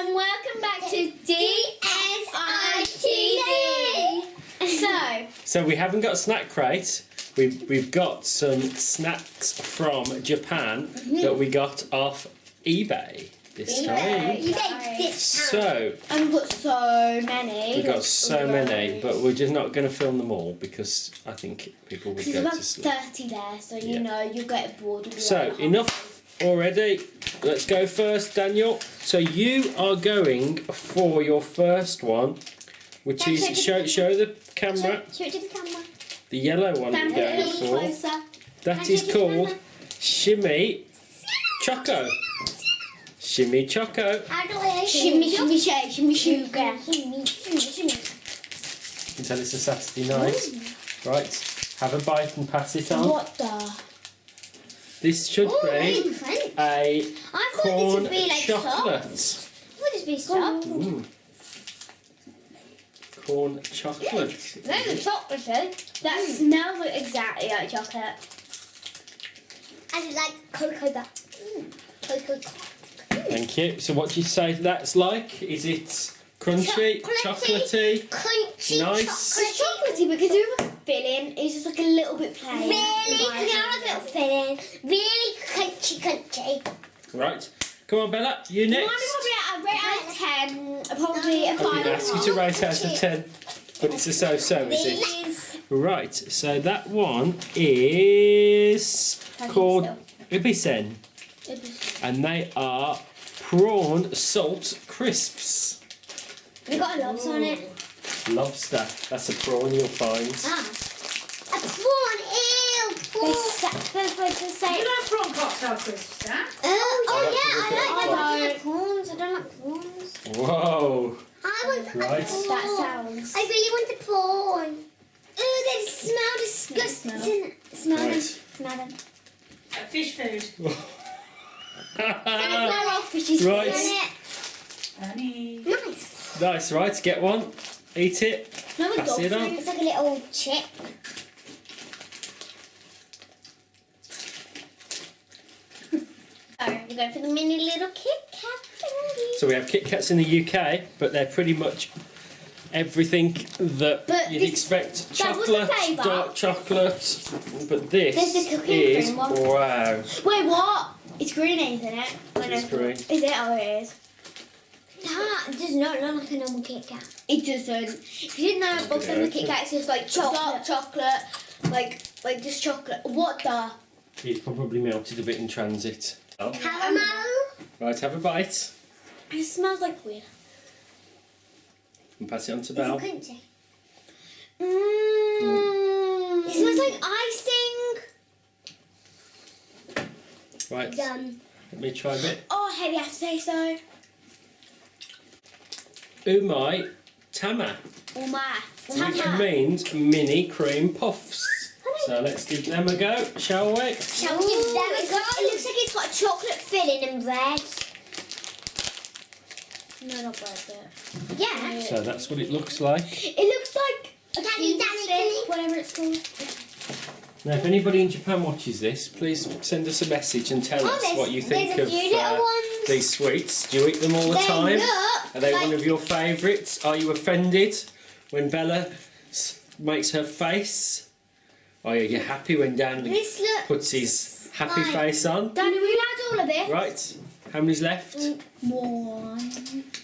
and welcome back to DSITV. So we haven't got a snack crate. We've got some snacks from Japan that we got off eBay this time. You get this. So And we've got so many. we've got so many, but we're just not going to film them all because I think people would There's go about to sleep. 30 there, so you know you'll get bored of So enough already. Let's go first, Daniel. So you are going for your first one, which is show the camera. Show it to the camera. The yellow one you're going for. Closer. That is called Shimmy Choco. Shimmy Choco. Shimmy, shimmy, shake, shimmy, sugar. You can tell it's a Saturday night. Right, have a bite and pass it on. What the? This should be a corn chocolate. I thought this would be soft. Corn chocolate. There's a chocolate though. That smells exactly like chocolate. I like cocoa butter. Cocoa. Thank you. So what do you say that's like? Is it crunchy, chocolatey? Crunchy, Nice. It's chocolatey because the filling is just like a little bit plain. Really, a little filling. Really crunchy. Right. Come on, Bella. You Mine next. is probably out of 10, probably a I 5 didn't ask you to rate out of 10, but it's a so-so, is it? Right. So that one is called Ibisen, and they are prawn salt crisps. We got a lobster on it. Lobster. That's a prawn you'll find. A prawn, ew, prawn. You like prawn cocktail crisps, Dan? Oh yeah, I like prawns. I don't like prawns. Whoa. I want a Right. prawn. That sounds. I really want a prawn. Oh, they smell disgusting. Smell them. Right. Smell them. Fish food. Right. Honey. Nice. Nice, right, get one, eat it, No, pass it on. It's like a little chip. We're going for the mini little Kit Kat thingy. So we have Kit Kats in the UK, but they're pretty much everything that But you'd this- expect. that was the Chocolate, flavour. dark chocolate, but There's this the cooking is, cream one. wow. Wait, what? It's green, isn't it? It's green. Is it? Oh, it is. That does not look like a normal Kit Kat. It doesn't. If you didn't know, both of the Kit Kats is like dark chocolate, like just chocolate. What the? It's probably melted a bit in transit. Oh. Caramel. Right, have a bite It smells like weird. and pass it on to Is it Belle. crunchy? It smells like icing. Right, Done. let me try a bit. Oh, heavy, I have to say so. Umai Tama, Oh my. which means mini cream puffs. So let's give them a go, shall we? Shall we give them a go? It looks like it's got a chocolate filling and bread. No, not bread. Yeah. So that's what it looks like. It looks like a Danny, whatever it's called. Now, if anybody in Japan watches this, please send us a message and tell us what you think there's of a few little ones. these sweets. Do you eat them all the They time? look Are they like- one of your favourites? Are you offended when Bella makes her face? Are you happy when Dan This looks puts his happy like- face on? Danny, we allowed all of this? Right, how many's left? One.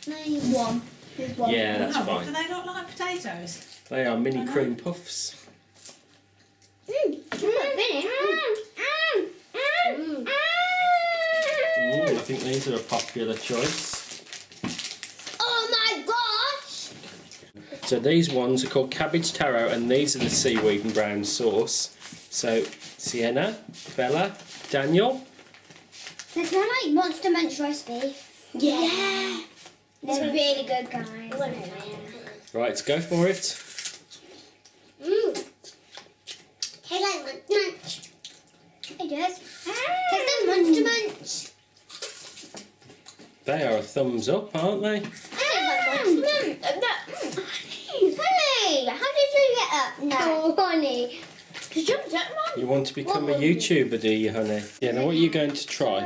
There's one. Yeah, that's Do fine. they look like potatoes? They are mini cream puffs. I think these are a popular choice. Oh my gosh! So these ones are called cabbage taro, and these are the seaweed and brown sauce. So Sienna, Bella, Daniel. They smell like Monster Munch roast beef. Yeah. They're really good, guys. Right, go for it. Hey, like Munch. It does. Taste like Monster Munch. They are a thumbs up, aren't they? Honey, how did you get up? No, honey. Did you jump, Mum? You want to become a YouTuber, do you, honey? Yeah, now what are you going to try?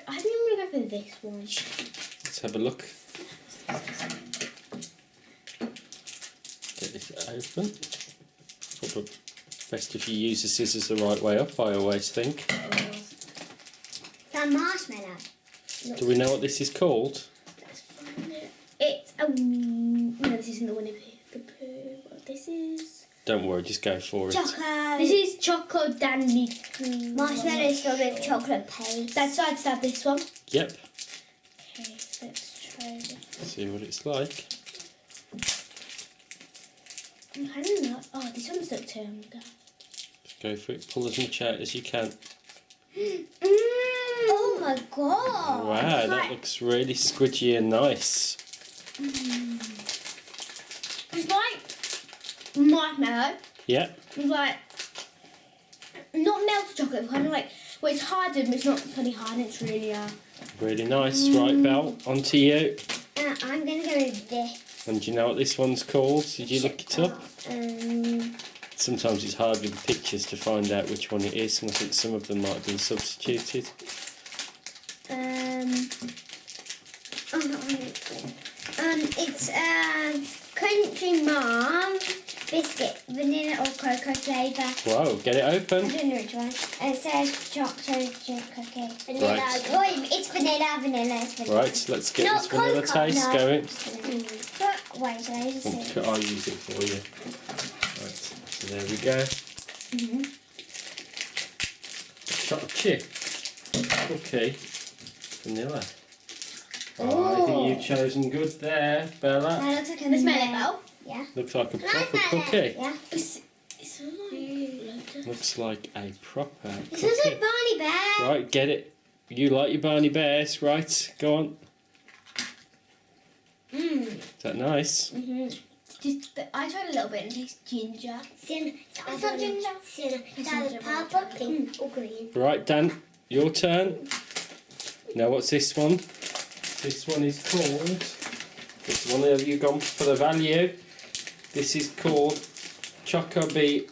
I think I'm going to go for this one. Let's have a look. Get this open. Probably best if you use the scissors the right way up, I always think. That marshmallow. Do we know what this is called? Let's find it. It's a... No, this isn't the Winnie the Pooh. What this is? Don't worry, just go for it. Choco. This is Choco Dandy. Marshmallow is filled with chocolate paste. That's why I'd have this one. Yep. Okay, let's try this. See what it's like. I don't know. Oh, this one's not turned. Just go for it. Pull as much out as you can. Oh my god. Wow, that looks really squidgy and nice. It's like marshmallow. Yeah. It's like not melted chocolate. It's kind of like well, it's hardened, but it's not fully hardened. It's really Really nice. Right, Belle, onto you. I'm gonna go with this. And do you know what this one's called? Did you look it up? Sometimes it's hard with the pictures to find out which one it is, and I think some of them might have been substituted. It's Country Mom biscuit, vanilla or cocoa flavour. Whoa, get it I open. don't know which one. It says chocolate chip cookie. Vanilla. Right. Oh, it's vanilla. It's vanilla. Right, let's get Not this vanilla cocoa, taste no. going. But wait, should I just say? I'll use it for you. Right, so there we go. Chocolate chip. Okay. Vanilla. Oh, I think you've chosen good there, Bella. That looks like a Let's smell it, vanilla. Belle. Yeah. Looks like a Can I proper smell it? cookie. Yeah. It's like Looks like a proper It smells cookie. like Barney Bear. Right, get it. You like your Barney Bears, right? Go on. Is that nice? just I tried a little bit and it tastes ginger. I thought ginger. That was purple, pink, or green. Right, Dan, your turn. Now, what's this one? This one is called. This one have you gone for the value? This is called Chocobee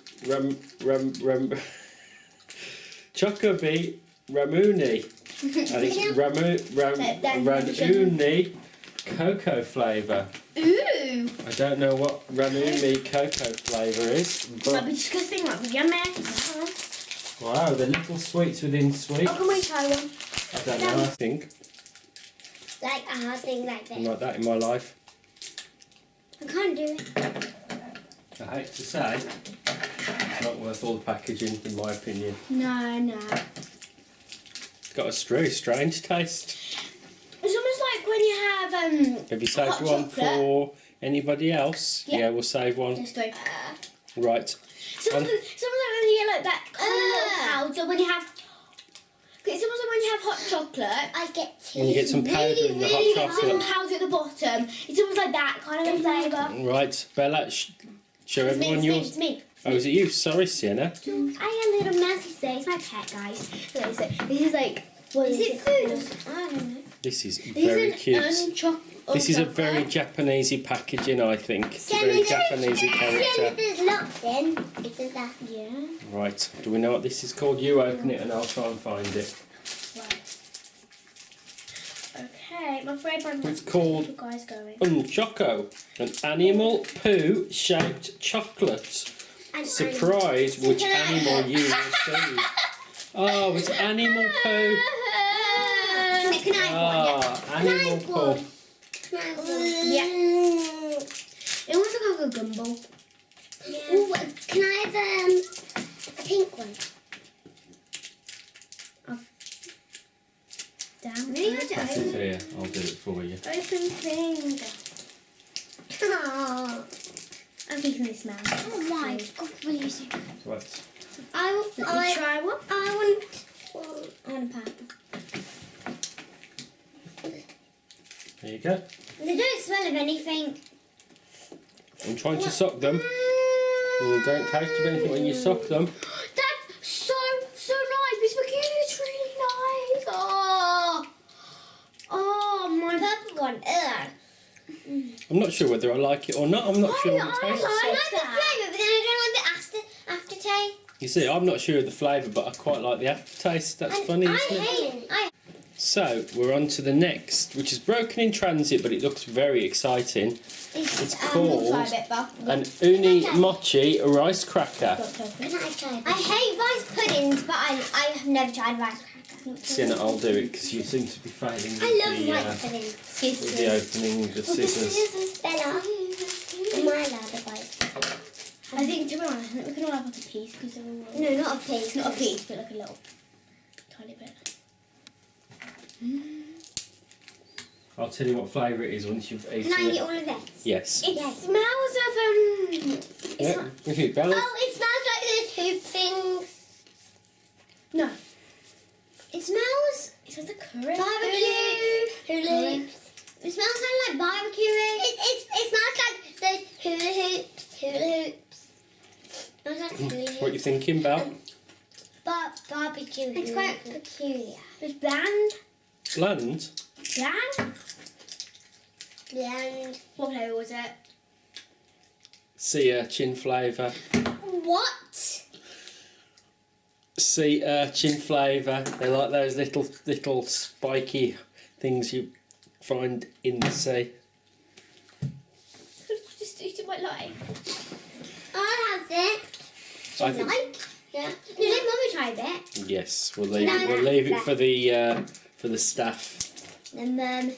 Chocobee Ramuni. And it's Ramuni cocoa flavour. Ooh! I don't know what Ramuni cocoa flavour is, Might but be disgusting, might be yummy. wow, the little sweets within sweets. Oh, can we try one? I don't know, I think. Like a hard thing like I'm this. like that in my life. I can't do it. I hate to say, it's not worth all the packaging, in my opinion. No. It's got a very strange taste. It's almost like when you have Have you saved hot one chocolate. for anybody else? Yeah. Yeah, we'll save one. Just like Right. sometimes when you get like that kind of little powder when you have. It's almost like when you have hot chocolate. I get two. When you get some powder in the You hot get some chocolate. powder at the bottom. It's almost like that kind of a flavour. Right, Bella, show everyone It's yours. me. Oh, is it you? Sorry, Sienna. I am a little mousey today. It's my pet, guys. Okay, so this is like. What Is it food? I don't know. This is This very is cute. This is a chocolate. very Japanesey packaging, I think. It's a very Japanesey character. There's lots in. Isn't that? Yeah. Right, do we know what this is called? You open it and I'll try and find it. Right. Okay, I'm afraid my It's called you guys going. Choco, an animal poo shaped chocolate. Surprise which animal you will see. Oh, it's animal poo. Can I Ah, animal poo. Yeah. It looks like a gumbo. Yeah. Ooh, can I have a pink one? Damn. Maybe I Pass it here, I'll do it for you. Open thing. Oh, I'm thinking this now. oh my god, please. Right. I Let me try one. want On purple. There you go. They don't smell of anything. I'm trying to suck them. Don't taste of anything when you suck them. That's so nice. This spaghetti is really nice. Oh my. Purple one. Ugh. I'm not sure whether I like it or not. I'm not sure of the taste. I like the that. flavour, but then I don't like the aftertaste. You see, I'm not sure of the flavour, but I quite like the aftertaste. That's funny, I isn't it? hate it. So we're on to the next, which is broken in transit, but it looks very exciting. It's called Try a bit, Bob. an uni mochi rice cracker. I hate rice puddings, but I have never tried rice crackers. Sienna, I'll do it because you seem to be failing I love with, rice puddings. with the opening the scissors. Bella. Am I allowed to bite? I think, to be honest, I think we can all have like a piece because they're all. No, not a piece. Not a piece, but like a little tiny bit. I'll tell you what flavour it is once you've eaten Can I it. eat all of this? Yes. It smells of Yeah. Okay, Bella. Oh, it smells like those hoop things. No. It smells It smells like curry. barbecue. Hula hoops. It smells kind of like barbecue. It smells like those hula hoops. Hula hoops. It smells like hula hoops. What are you thinking, Belle? Barbecue. It's quite peculiar. It's bland. Bland? Bland? Bland. What flavour was it? Sea urchin flavour. What? Sea urchin flavour. They're like those little spiky things you find in the sea. Just eat it my life. I'll have it. I think, Yeah. You let Mummy try a bit. yes, we'll No, leave it no. for the staff. And Mum.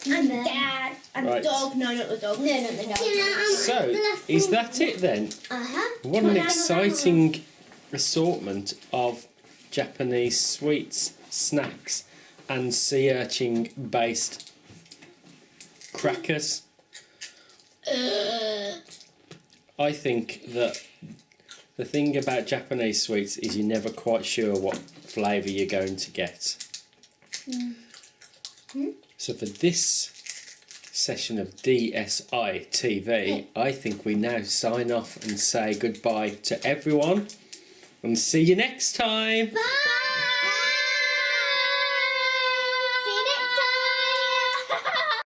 And Dad. And Right. the dog. No, not the dog. No, not the dog. So, is that it then? Uh-huh. What an exciting assortment of Japanese sweets, snacks, and sea urchin based crackers. I think that the thing about Japanese sweets is you're never quite sure what flavour you're going to get. So for this session of DSI TV, I think we now sign off and say goodbye to everyone and see you next time. Bye.